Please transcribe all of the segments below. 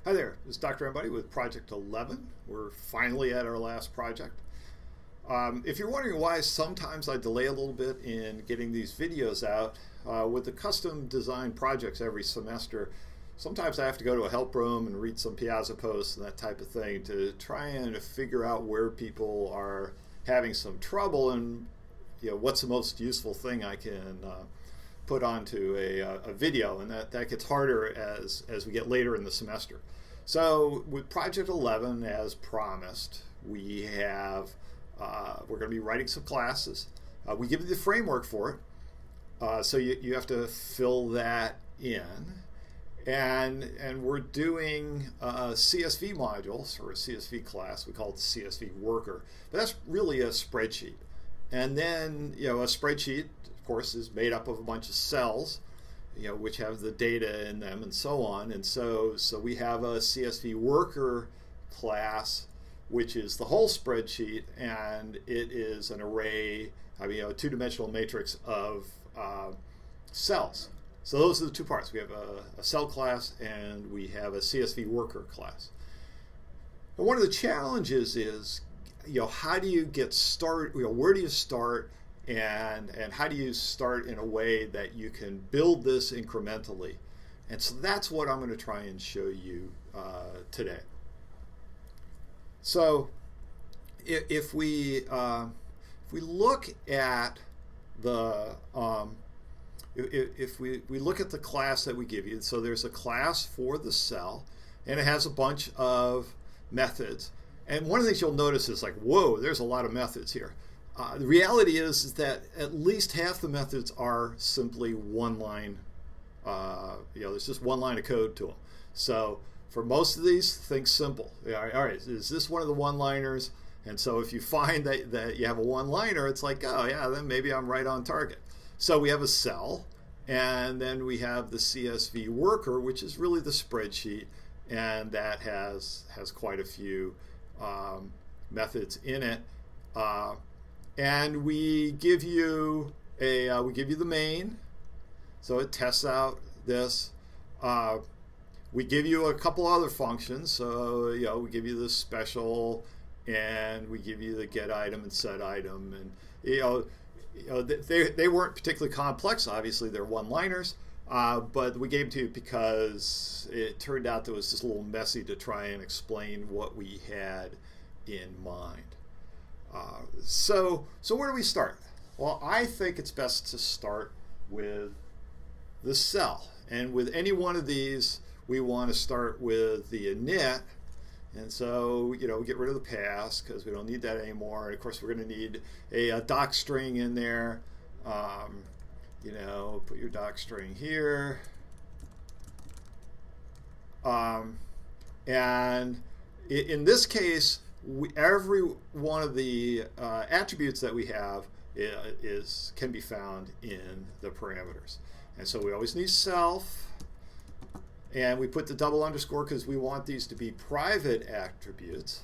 Hi there, this is Dr. Everybody with Project 11. We're finally at our last project. If you're wondering why sometimes I delay a little bit in getting these videos out, with the custom design projects every semester, sometimes I have to go to a help room and read some Piazza posts and that type of thing to try and figure out where people are having some trouble and what's the most useful thing I can put onto a video, and that gets harder as we get later in the semester. So with Project 11, as promised, we have we're going to be writing some classes. We give you the framework for it, so you have to fill that in, and we're doing CSV modules or a CSV class. We call it the CSV worker, but that's really a spreadsheet. And then a spreadsheet, of course, is made up of a bunch of cells, which have the data in them and so on. And so we have a CSV worker class, which is the whole spreadsheet, and it is an array, a two-dimensional matrix of cells. So those are the two parts. We have a cell class and we have a CSV worker class. And one of the challenges is, how do you get started? Where do you start, and how do you start in a way that you can build this incrementally? And so that's what I'm going to try and show you today. So if we look at the if we look at the class that we give you, so there's a class for the cell, and it has a bunch of methods. And one of the things you'll notice is like, whoa, there's a lot of methods here. The reality is that at least half the methods are simply one line. There's just one line of code to them. So for most of these, think simple. All right, is this one of the one-liners? And so if you find that you have a one-liner, it's like, oh yeah, then maybe I'm right on target. So we have a cell, and then we have the CSV worker, which is really the spreadsheet, and that has quite a few methods in it, and we give you the main, so it tests out this. We give you a couple other functions, so we give you the special, and we give you the get item and set item, and they weren't particularly complex. Obviously, they're one-liners. But we gave them to you because it turned out that it was just a little messy to try and explain what we had in mind. So where do we start? Well, I think it's best to start with the cell. And with any one of these, we want to start with the init. And so, get rid of the pass because we don't need that anymore. And of course, we're going to need a doc string in there. Put your doc string here. And in this case, every one of the attributes that we have can be found in the parameters. And so we always need self. And we put the double underscore because we want these to be private attributes.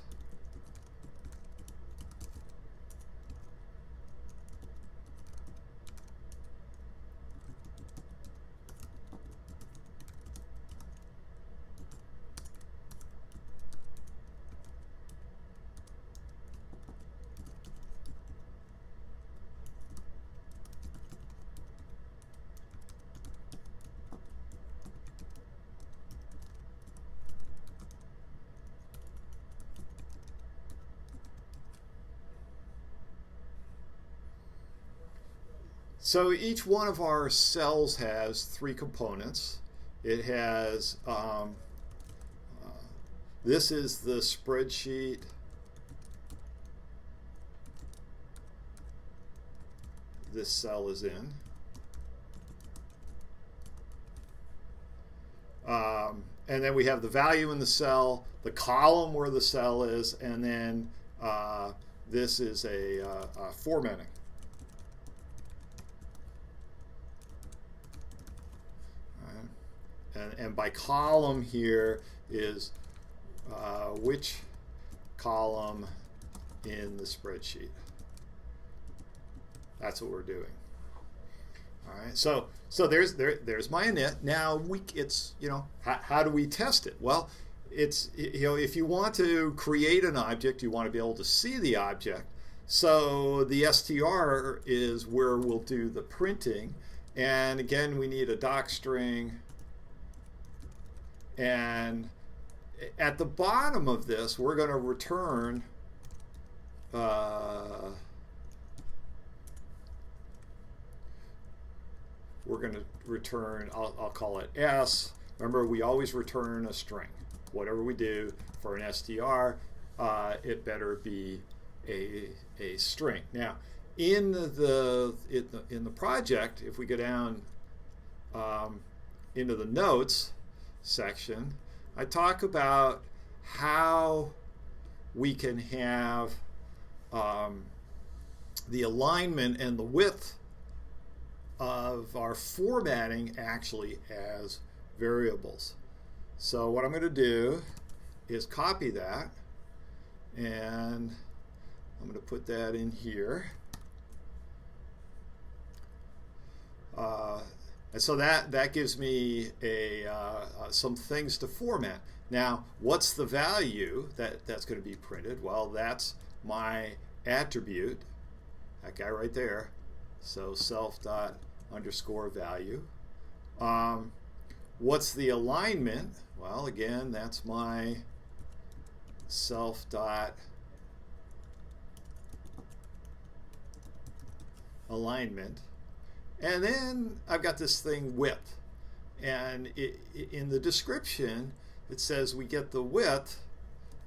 So each one of our cells has three components. It has, this is the spreadsheet. This cell is in. And then we have the value in the cell, the column where the cell is, and then this is a formatting. And by column here is which column in the spreadsheet. That's what we're doing. All right, so there's my init. Now it's how do we test it? Well, it's, if you want to create an object, you want to be able to see the object. So the str is where we'll do the printing. And again, we need a doc string. And at the bottom of this, we're going to return I'll call it S. Remember, we always return a string. Whatever we do for an str, it better be a string. Now, in the project, if we go down into the notes section, I talk about how we can have the alignment and the width of our formatting actually as variables. So what I'm going to do is copy that, and I'm going to put that in here. And so that gives me some things to format. Now, what's the value that's going to be printed? Well, that's my attribute, that guy right there. So self._value. What's the alignment? Well, again, that's my self.alignment. And then I've got this thing width. And in the description, it says we get the width.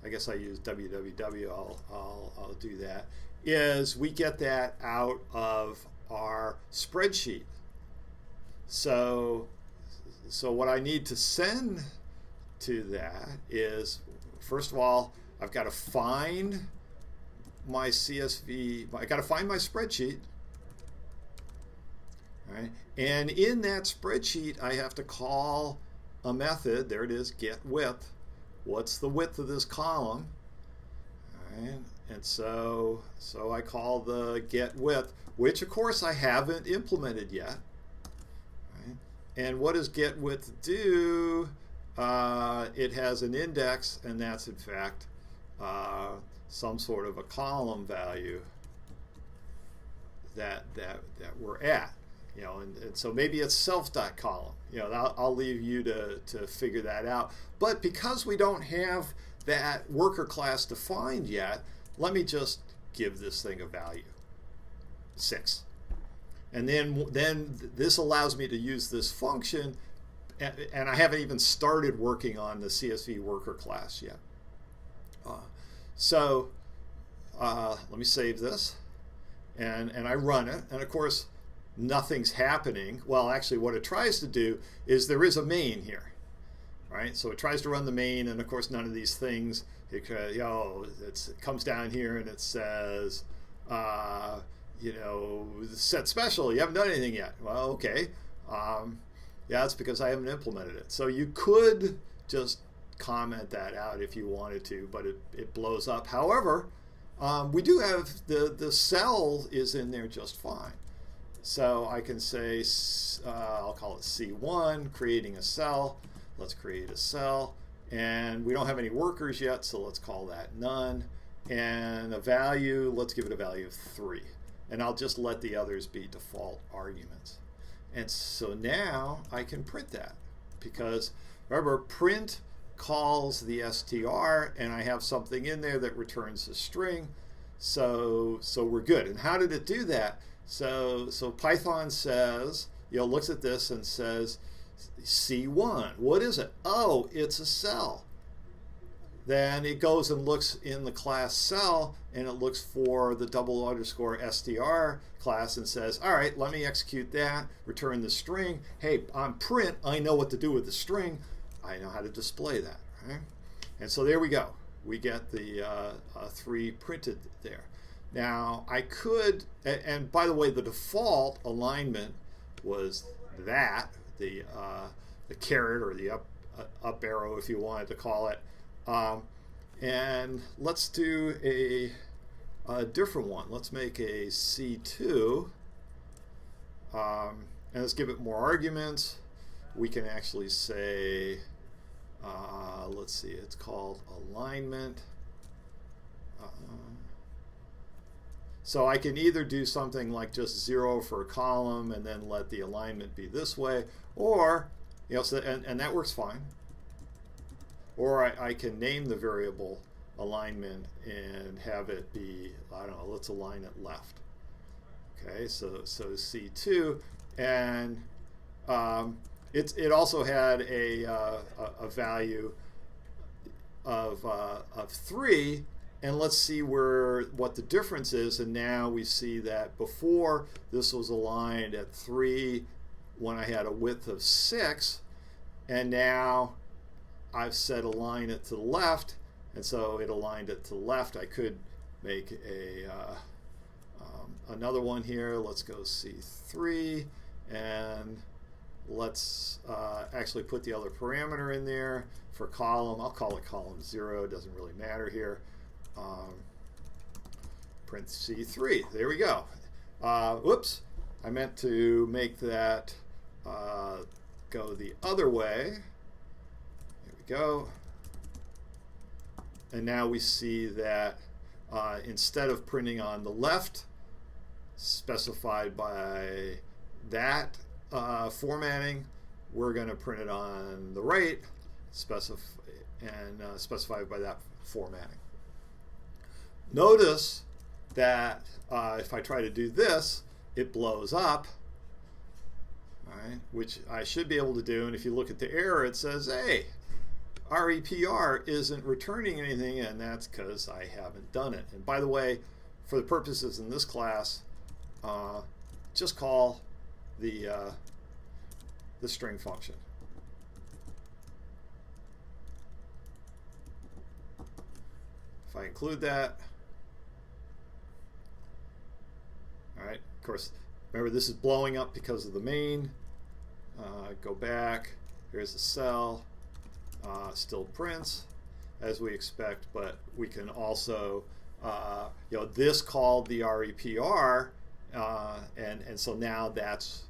I guess I use www. I'll do that. Is we get that out of our spreadsheet. So what I need to send to that is, first of all, I've got to find my CSV. I got to find my spreadsheet. Right? And in that spreadsheet, I have to call a method. There it is, get width. What's the width of this column? All right. And so I call the get width, which of course I haven't implemented yet. Right? And what does get width do? It has an index, and that's in fact some sort of a column value that we're at. And so maybe it's self.column. I'll leave you to figure that out. But because we don't have that worker class defined yet, let me just give this thing a value, 6. And then this allows me to use this function, and I haven't even started working on the CSV worker class yet. Let me save this, and I run it, and of course, nothing's happening. Well, actually, what it tries to do is there is a main here, right? So it tries to run the main, and of course, none of these things. It comes down here and it says, set special. You haven't done anything yet. Well, okay. Yeah, it's because I haven't implemented it. So you could just comment that out if you wanted to, but it blows up. However, we do have the cell is in there just fine. So I can say, I'll call it C1, creating a cell. Let's create a cell. And we don't have any workers yet, so let's call that none. And a value, let's give it a value of 3. And I'll just let the others be default arguments. And so now I can print that. Because remember, print calls the str, and I have something in there that returns a string. So we're good. And how did it do that? So Python says, looks at this and says, C1, what is it? Oh, it's a cell. Then it goes and looks in the class cell, and it looks for the _str class and says, all right, let me execute that, return the string. Hey, on print, I know what to do with the string. I know how to display that. Right? And so there we go. We get the 3 printed there. Now, I could, and by the way, the default alignment was that, the caret or the up arrow, if you wanted to call it. And let's do a different one. Let's make a C2, and let's give it more arguments. We can actually say, let's see, it's called alignment. So I can either do something like just 0 for a column and then let the alignment be this way, or, so, and that works fine. Or I can name the variable alignment and have it be, I don't know, let's align it left. Okay, so C2, and it also had a value of 3. And let's see what the difference is. And now we see that before this was aligned at 3 when I had a width of 6, and now I've align it to the left, and so it aligned it to the left. I could make another one here. Let's go C3, and let's actually put the other parameter in there for column. I'll call it column 0. It doesn't really matter here. Print C3. There we go. Whoops. I meant to make that go the other way. There we go. And now we see that instead of printing on the left, specified by that formatting, we're going to print it on the right, specified by that formatting. Notice that if I try to do this, it blows up, right, which I should be able to do. And if you look at the error, it says, hey, REPR isn't returning anything, and that's because I haven't done it. And by the way, for the purposes in this class, just call the string function. If I include that, all right, of course, remember this is blowing up because of the main. Go back, here's the cell, still prints as we expect, but we can also, this called the REPR, and so now that's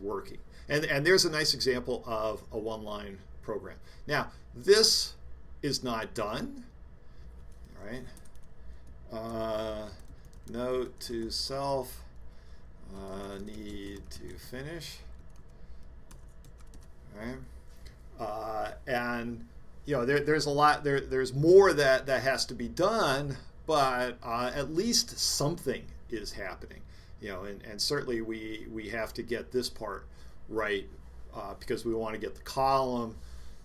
working. And there's a nice example of a one-line program. Now, this is not done, right? Note to self, need to finish, right? And there's a lot there's more that has to be done, but at least something is happening, and certainly we have to get this part right, because we want to get the column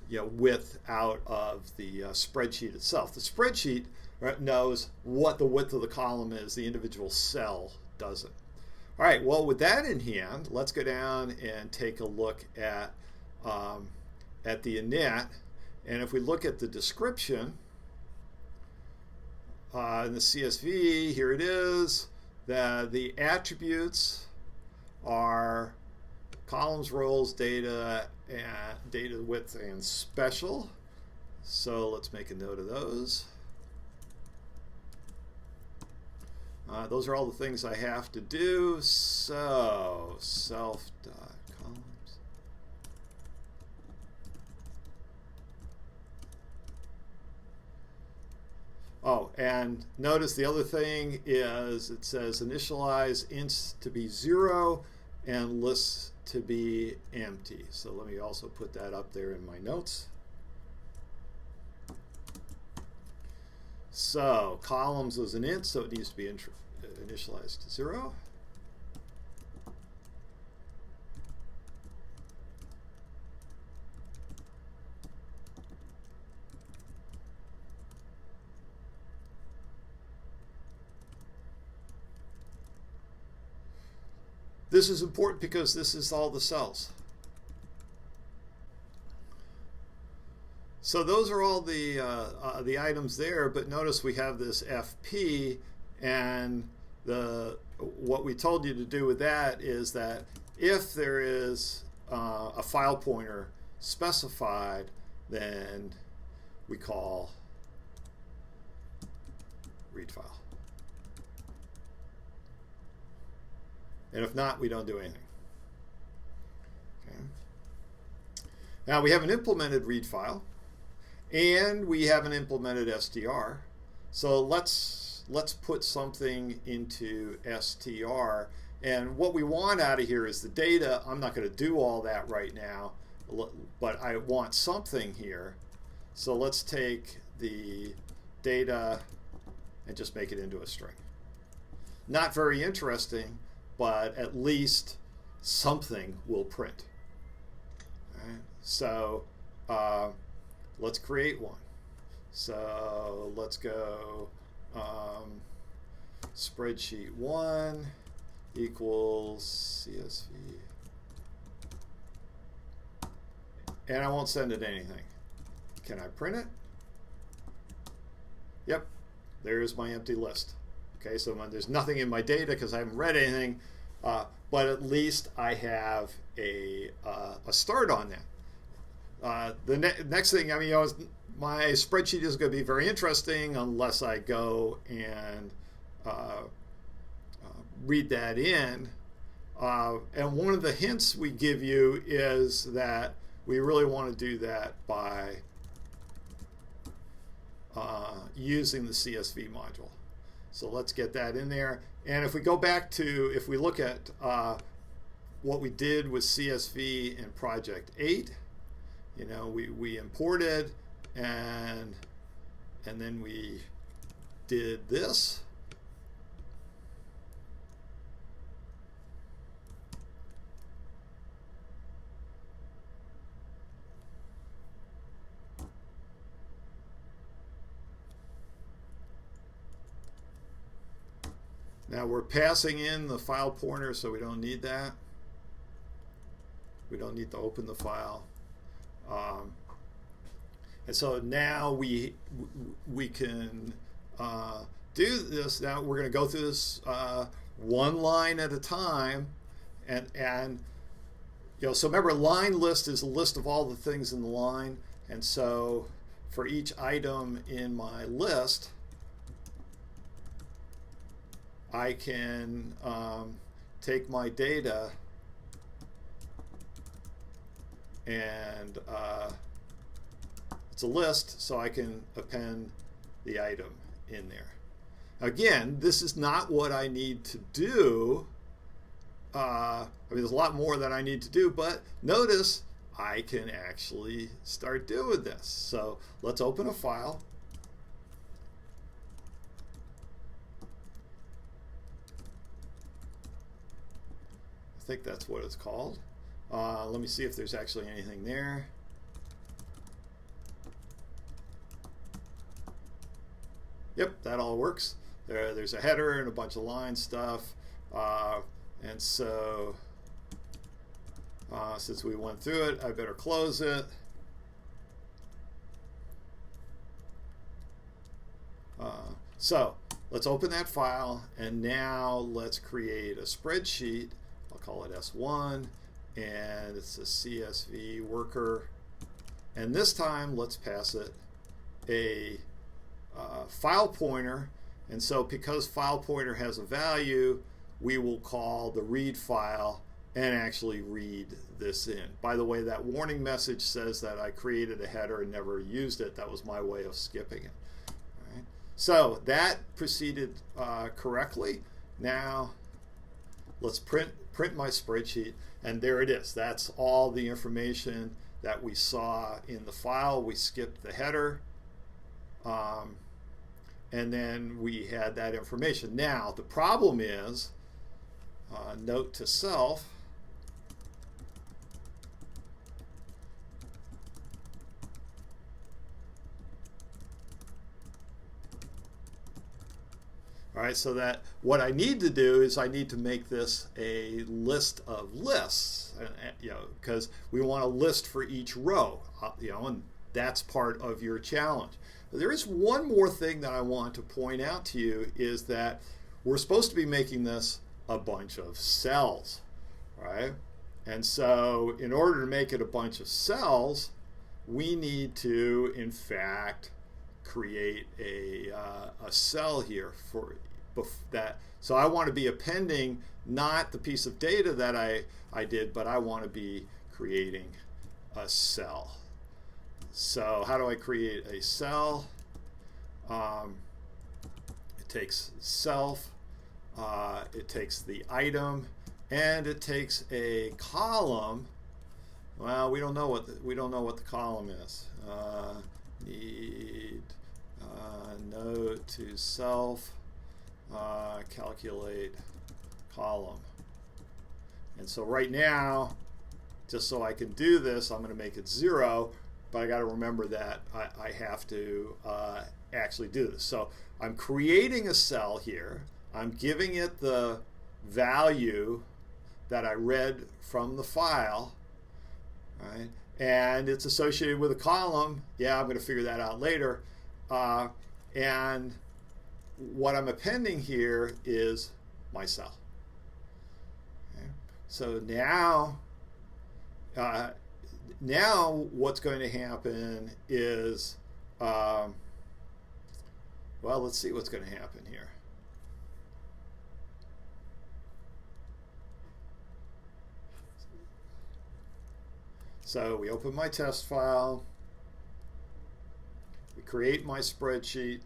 width out of the spreadsheet itself. The spreadsheet knows what the width of the column is. The individual cell doesn't. All right, well, with that in hand, let's go down and take a look at the init. And if we look at the description in the CSV, here it is. The attributes are columns, rows, data, and data width and special. So let's make a note of those. Those are all the things I have to do. So self.columns. Oh, and notice the other thing is it says initialize ints to be 0 and lists to be empty. So let me also put that up there in my notes. So columns is an int, so it needs to be initialized to 0. This is important because this is all the cells. So those are all the items there, but notice we have this FP, and what we told you to do with that is that if there is a file pointer specified, then we call read file. And if not, we don't do anything. Okay. Now we have an implemented read file, And we haven't implemented str. So let's put something into str. And what we want out of here is the data. I'm not going to do all that right now, but I want something here. So let's take the data and just make it into a string. Not very interesting, but at least something will print. All right. So let's create one. So let's go spreadsheet 1 equals CSV. And I won't send it anything. Can I print it? Yep, there's my empty list. Okay, so there's nothing in my data because I haven't read anything, but at least I have a start on that. The next thing, I mean, my spreadsheet isn't going to be very interesting unless I go and read that in. And one of the hints we give you is that we really want to do that by using the CSV module. So let's get that in there. And if we go back to, if we look at what we did with CSV in project 8, you know, we imported and then we did this. Now we're passing in the file pointer, so we don't need that. We don't need to open the file. And so now we can do this. Now we're going to go through this one line at a time, and you know, so remember, line list is a list of all the things in the line, and so for each item in my list, I can take my data and it's a list, so I can append the item in there. Again, this is not what I need to do. I mean, there's a lot more that I need to do, but notice I can actually start doing this. So let's open a file. I think that's what it's called. Let me see if there's actually anything there. Yep, that all works. There's a header and a bunch of line stuff. And so since we went through it, I better close it. So let's open that file, and now let's create a spreadsheet. I'll call it S1, and it's a CSV worker. And this time, let's pass it a file pointer. And so because file pointer has a value, we will call the read file and actually read this in. By the way, that warning message says that I created a header and never used it. That was my way of skipping it. All right. So that proceeded correctly. Now let's print my spreadsheet, and there it is. That's all the information that we saw in the file. We skipped the header, and then we had that information. Now the problem is, note to self, all right, so that what I need to do is I need to make this a list of lists, you know, because we want a list for each row, you know, and that's part of your challenge. But there is one more thing that I want to point out to you, is that we're supposed to be making this a bunch of cells, right? And so in order to make it a bunch of cells, we need to, in fact, create a cell here for that. So I want to be appending not the piece of data that I did, but I want to be creating a cell. So how do I create a cell? It takes self, it takes the item, and it takes a column. Well, we don't know what the column is. Need node to self calculate column. And so right now, just so I can do this, I'm going to make it 0, but I got to remember that I have to actually do this. So I'm creating a cell here. I'm giving it the value that I read from the file, right? And it's associated with a column. Yeah, I'm going to figure that out later. And what I'm appending here is my cell. Okay? So now what's going to happen is, well, let's see what's going to happen here. So we open my test file, we create my spreadsheet.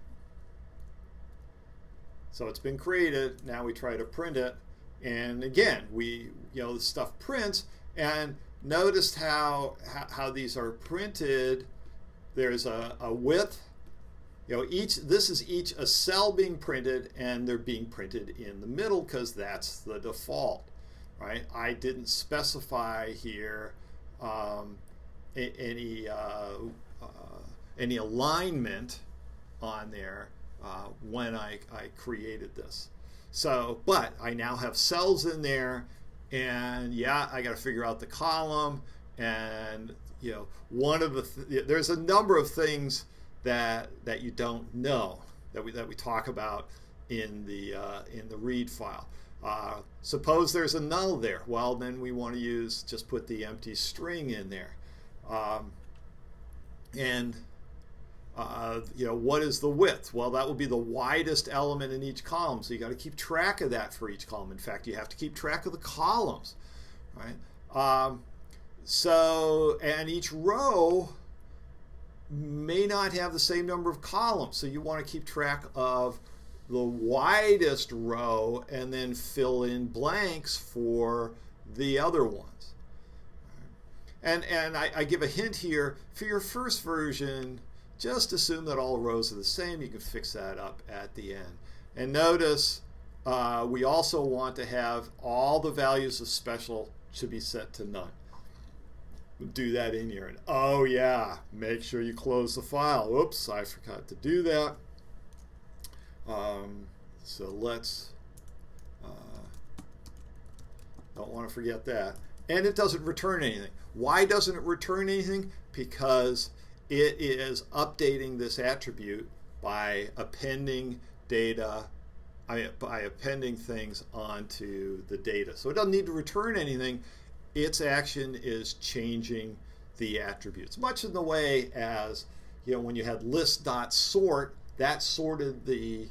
So it's been created. Now we try to print it, and again, the stuff prints. And notice how these are printed. There's a width. This is each a cell being printed, and they're being printed in the middle because that's the default, right? I didn't specify here any alignment on there when I created this. So, but I now have cells in there, and yeah, I got to figure out the column. And one of there's a number of things that you don't know that we talk about in the read file. Suppose there's a null there. Well, then we want to just put the empty string in there. What is the width? Well, that will be the widest element in each column. So you got to keep track of that for each column. In fact, you have to keep track of the columns, right? And each row may not have the same number of columns. So you want to keep track of the widest row and then fill in blanks for the other ones. And I give a hint here. For your first version, just assume that all rows are the same. You can fix that up at the end. And notice we also want to have all the values of special should be set to none. Do that in here. And oh yeah, make sure you close the file. Oops, I forgot to do that. So let's, don't want to forget that. And it doesn't return anything. Why doesn't it return anything? Because it is updating this attribute by appending data, by appending things onto the data. So it doesn't need to return anything. Its action is changing the attributes, much in the way as when you had list.sort, that sorted the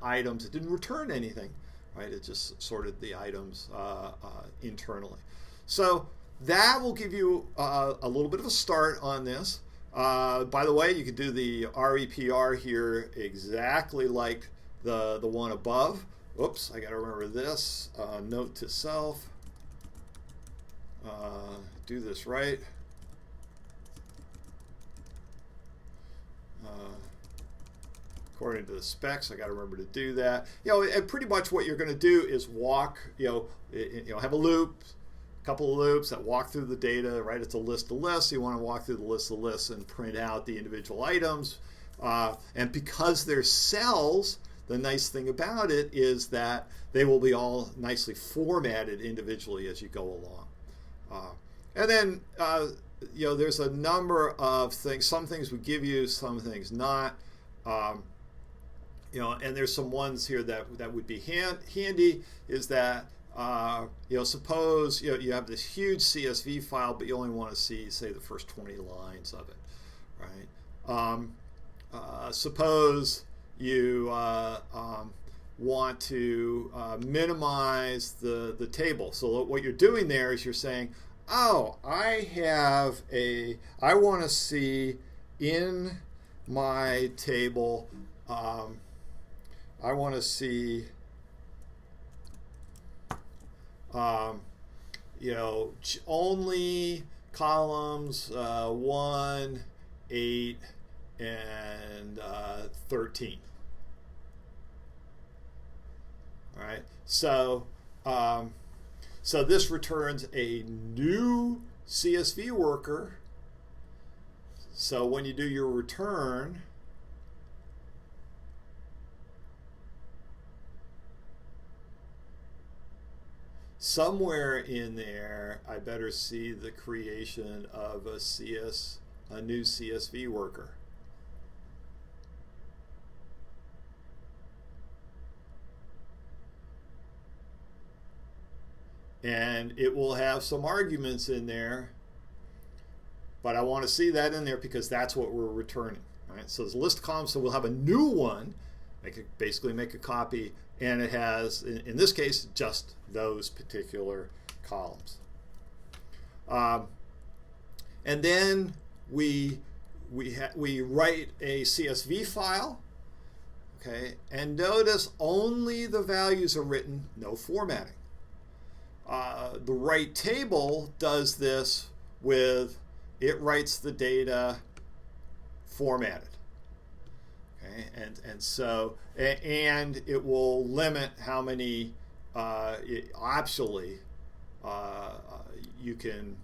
items. It didn't return anything, right? It just sorted the items internally. So that will give you a little bit of a start on this. By the way, you could do the REPR here exactly like the one above. Oops, I got to remember this. Note to self. Do this right. According to the specs, I got to remember to do that. And pretty much what you're going to do is walk. Have a loop, a couple of loops that walk through the data. Right, it's a list of lists. You want to walk through the list of lists and print out the individual items. And because they're cells, the nice thing about it is that they will be all nicely formatted individually as you go along. And then there's a number of things. Some things would give you, some things not. And there's some ones here that would be handy. Is that suppose you have this huge CSV file, but you only want to see, say, the first 20 lines of it, right? Suppose you want to minimize the table. So what you're doing there is you're saying, oh, I want to see in my table, I want to see, only columns 1, 8, and 13. All right, so so this returns a new CSV worker. So when you do your return, somewhere in there, I better see the creation of a new CSV worker. And it will have some arguments in there, but I want to see that in there because that's what we're returning. Right? So there's a list of columns, so we'll have a new one, basically make a copy, and it has, in this case, just those particular columns. And then we write a CSV file, okay, and notice only the values are written, no formatting. The write table does this with, it writes the data formatted. Okay, and so, and it will limit how many, optionally, you can,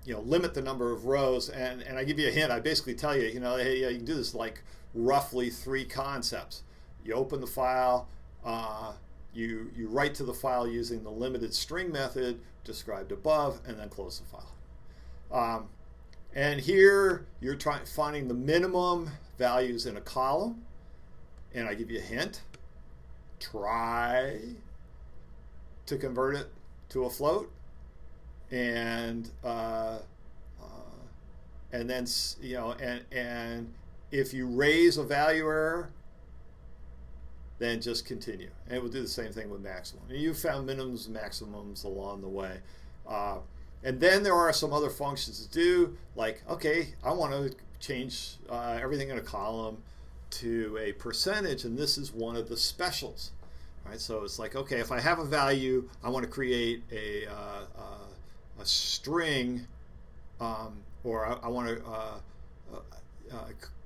limit the number of rows. And I give you a hint. I basically tell you, hey, you can do this like roughly 3 concepts. You open the file, you write to the file using the limited string method described above, and then close the file. And here you're finding the minimum values in a column, and I give you a hint. Try to convert it to a float, and then and if you raise a value error, then just continue. And it will do the same thing with maximum. And you found minimums and maximums along the way. And then there are some other functions to do, like, okay, I want to change everything in a column to a percentage, and this is one of the specials. Right? So it's like, okay, if I have a value, I want to create a string, or I want to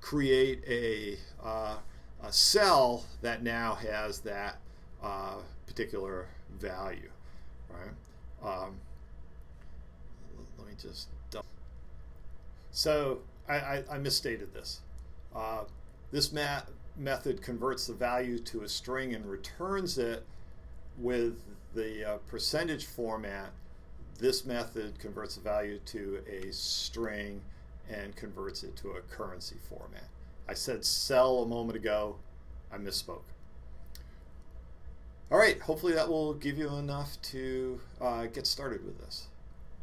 create a cell that now has that particular value, right? Let me just double. So I misstated this. This method converts the value to a string and returns it with the percentage format. This method converts the value to a string and converts it to a currency format. I said cell a moment ago. I misspoke. All right, hopefully that will give you enough to get started with this.